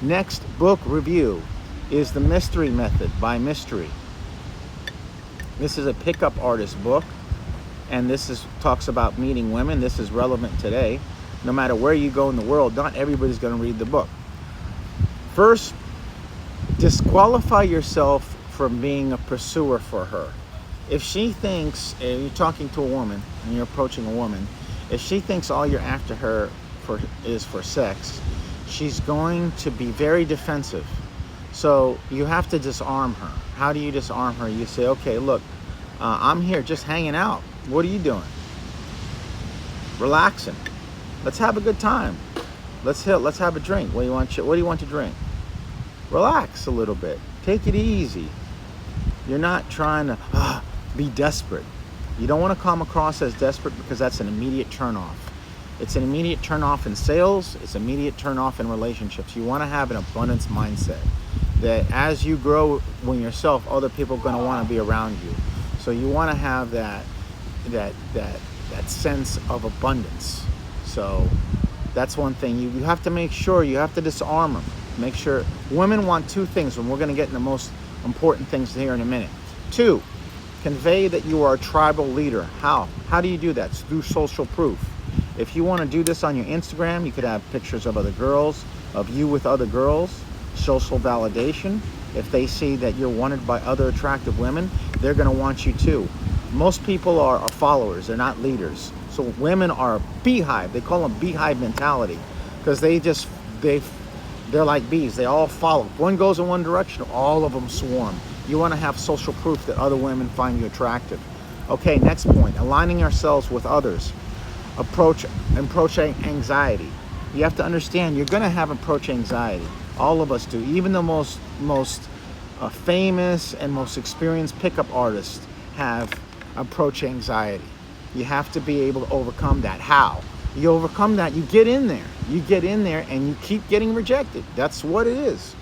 Next book review is The Mystery Method by Mystery. This is a pickup artist book, and talks about meeting women. This is relevant today. No matter where you go in the world, not everybody's going to read the book. First, disqualify yourself from being a pursuer for her. If she thinks, and you're talking to a woman and you're approaching a woman, if she thinks all you're after her is for sex, she's going to be very defensive. So you have to disarm her. How do you disarm her? You say, okay, look, I'm here just hanging out. What are you doing? Relaxing. Let's have a good time. Let's have a drink. What do you want to drink? Relax a little bit. Take it easy. You're not trying to be desperate. You don't want to come across as desperate, because that's an immediate turnoff. It's an immediate turnoff in sales. It's an immediate turnoff in relationships. You want to have an abundance mindset, that as you grow when yourself, other people are going to want to be around you. So you want to have that sense of abundance. So that's one thing. You have to make sure, you have to disarm them. Make sure. Women want two things, and we're going to get in the most important things here in a minute. 2, convey that you are a tribal leader. How do you do that? It's through social proof. If you want to do this on your Instagram, you could have pictures of other girls, of you with other girls. Social validation. If they see that you're wanted by other attractive women, they're going to want you too. Most people are followers. They're not leaders. So women are a beehive. They call them beehive mentality, because they're like bees. They all follow. If one goes in one direction, all of them swarm. You want to have social proof that other women find you attractive. Okay, next point. Aligning ourselves with others. Approach anxiety. You have to understand, you're going to have approach anxiety. All of us do. Even the most famous and most experienced pickup artists have approach anxiety. You have to be able to overcome that. How? You overcome that. You get in there. You get in there and you keep getting rejected. That's what it is.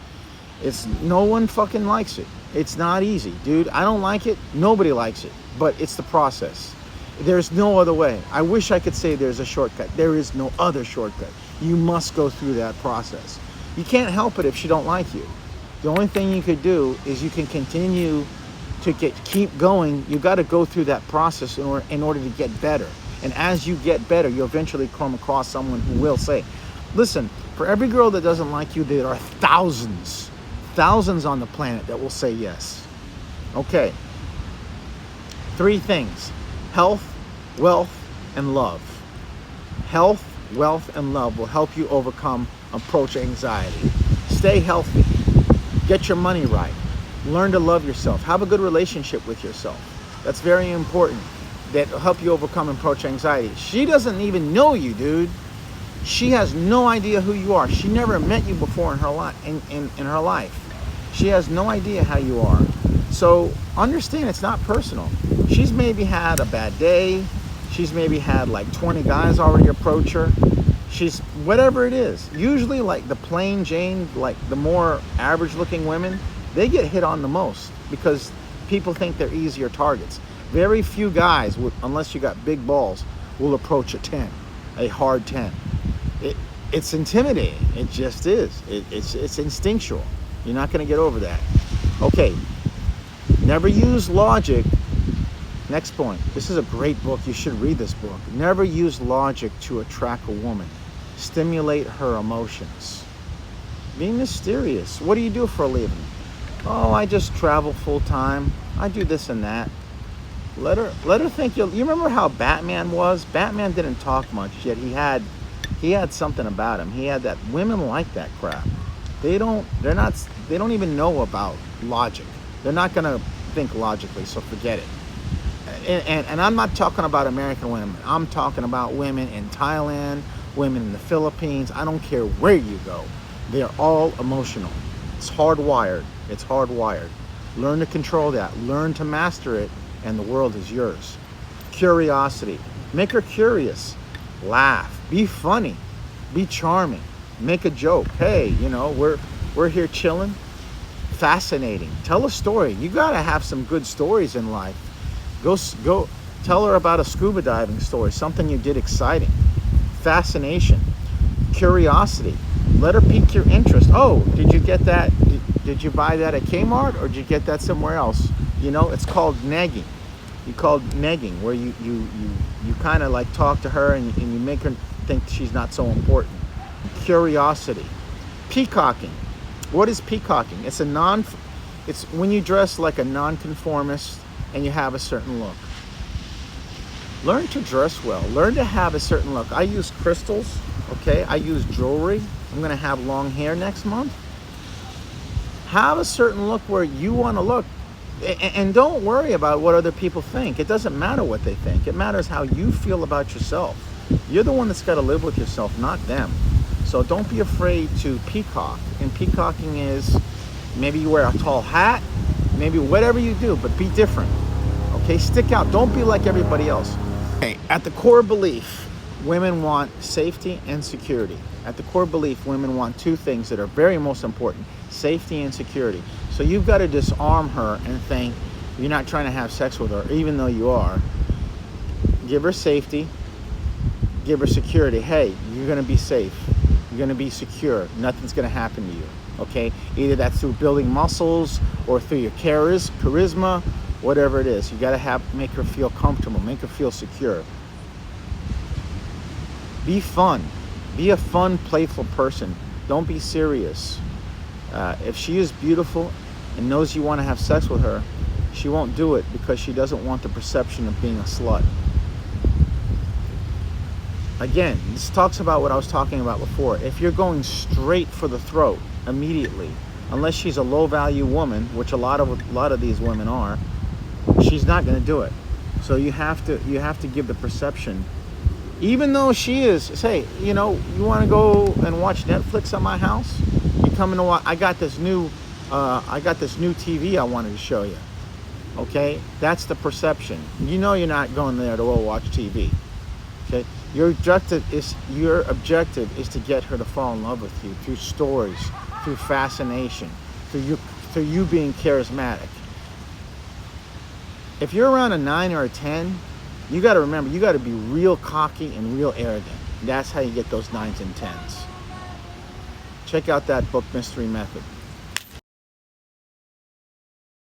It's no one fucking likes it. It's not easy, dude. I don't like it. Nobody likes it. But it's the process. There's no other way. I wish I could say there's a shortcut. There is no other shortcut. You must go through that process. You can't help it if she don't like you. The only thing you could do is you can continue to keep going. You got to go through that process in order to get better. And as you get better, you'll eventually come across someone who will say, listen, for every girl that doesn't like you, there are thousands on the planet that will say yes. Okay. 3 things: health, wealth, and love. Health, wealth, and love will help you overcome approach anxiety. Stay healthy. Get your money right. Learn to love yourself. Have a good relationship with yourself. That's very important. That will help you overcome approach anxiety. She doesn't even know you, dude. She has no idea who you are. She never met you before in her life. She has no idea how you are. So understand, it's not personal. She's maybe had a bad day. She's maybe had like 20 guys already approach her. She's whatever it is. Usually like the plain Jane, like the more average looking women, they get hit on the most because people think they're easier targets. Very few guys, unless you got big balls, will approach a 10, a hard 10. It's intimidating. It just is. It's instinctual. You're not going to get over that. Okay. Never use logic. Next point. This is a great book. You should read this book. Never use logic to attract a woman. Stimulate her emotions. Be mysterious. What do you do for a living? Oh, I just travel full time. I do this and that. Let her think you remember how Batman was? Batman didn't talk much, yet he had something about him. He had that. Women like that crap. They don't even know about logic. They're not gonna think logically, so forget it. And I'm not talking about American women. I'm talking about women in Thailand, women in the Philippines. I don't care where you go. They're all emotional. It's hardwired. It's hardwired. Learn to control that. Learn to master it, and the world is yours. Curiosity. Make her curious. Laugh. Be funny. Be charming. Make a joke. Hey, we're here chilling. Fascinating. Tell a story. You gotta have some good stories in life. Go tell her about a scuba diving story, something you did exciting. Fascination. Curiosity. Let her pique your interest. Oh, did you get that? Did you buy that at Kmart, or did you get that somewhere else? You know, it's called negging. You call negging, where you kind of like talk to her and you make her think she's not so important. Curiosity. Peacocking. What is peacocking? It's when you dress like a nonconformist and you have a certain look. Learn to dress well. Learn to have a certain look. I use crystals, okay? I use jewelry. I'm gonna have long hair next month. Have a certain look where you wanna look. And don't worry about what other people think. It doesn't matter what they think. It matters how you feel about yourself. You're the one that's gotta live with yourself, not them. So don't be afraid to peacock. And peacocking is, maybe you wear a tall hat, maybe whatever you do, but be different. Okay, stick out. Don't be like everybody else. Okay, at the core belief, women want safety and security. At the core belief, women want two things that are very most important: safety and security. So you've got to disarm her and think you're not trying to have sex with her, even though you are. Give her safety, give her security. Hey, you're going to be safe. You're going to be secure. Nothing's going to happen to you. Okay? Either that's through building muscles or through your charisma, whatever it is. You got to make her feel comfortable, make her feel secure. Be fun. Be a fun, playful person. Don't be serious. If she is beautiful and knows you want to have sex with her, she won't do it because she doesn't want the perception of being a slut. Again, this talks about what I was talking about before. If you're going straight for the throat immediately, unless she's a low-value woman, which a lot of these women are, she's not going to do it. So you have to give the perception, even though she is. Say, you want to go and watch Netflix at my house? You come in to watch. I got this new TV I wanted to show you. Okay, that's the perception. You're not going there to watch TV. Okay, your objective is to get her to fall in love with you through stories, through fascination, through you being charismatic. If you're around a 9 or a 10, you got to remember, you got to be real cocky and real arrogant. That's how you get those 9s and 10s. Check out that book, Mystery Method.